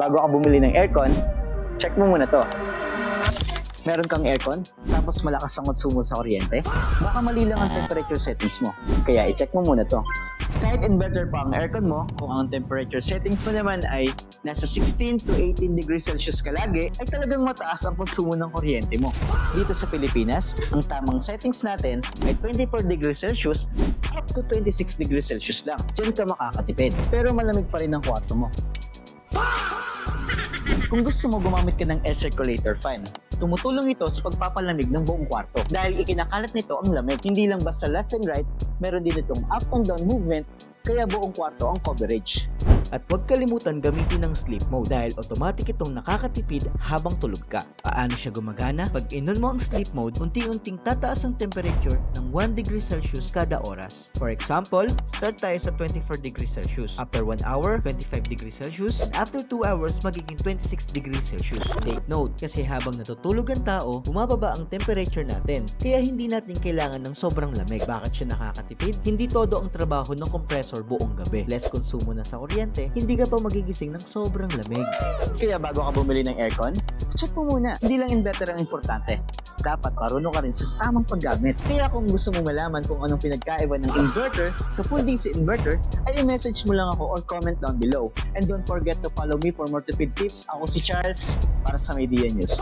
bago ka bumili ng aircon, check mo muna to. Meron kang aircon, tapos malakas ang konsumo sa kuryente, baka mali lang ang temperature settings mo. Kaya i-check mo muna to. Kahit inverter pa ang aircon mo, kung ang temperature settings mo naman ay nasa 16 to 18 degrees Celsius ka lagi, ay talagang mataas ang konsumo ng kuryente mo. Dito sa Pilipinas, ang tamang settings natin ay 24 degrees Celsius up to 26 degrees Celsius lang. Diyan ka makakatipid. Pero malamig pa rin ang kwarto mo. Kung gusto mo gumamit ka ng air circulator fan, tumutulong ito sa pagpapalamig ng buong kwarto. Dahil ikinakalat nito ang lamig, hindi lang basta left and right, meron din itong up and down movement, kaya buong kwarto ang coverage. At huwag kalimutan gamitin ng sleep mode dahil automatic itong nakakatipid habang tulog ka. Paano siya gumagana? Pag in-on mo ang sleep mode, unti-unting tataas ang temperature ng 1 degree Celsius kada oras. For example, start tayo sa 24 degrees Celsius. After 1 hour, 25 degrees Celsius. And after 2 hours, magiging 26 degrees Celsius. Take note, kasi habang natutulog ang tao, bumababa ang temperature natin. Kaya hindi natin kailangan ng sobrang lamig. Bakit siya nakakatipid? Hindi todo ang trabaho ng compressor buong gabi. Less konsumo na sa kuryente, hindi ka pa magigising ng sobrang lamig. Kaya bago ka bumili ng aircon, check mo muna. Hindi lang inverter ang importante. Dapat marunong ka rin sa tamang paggamit. Kaya kung gusto mo malaman kung anong pinagkaiba ng inverter sa full DC inverter, ay i-message mo lang ako or comment down below. And don't forget to follow me for more tipid tips. Ako si Charles para sa May Dia News.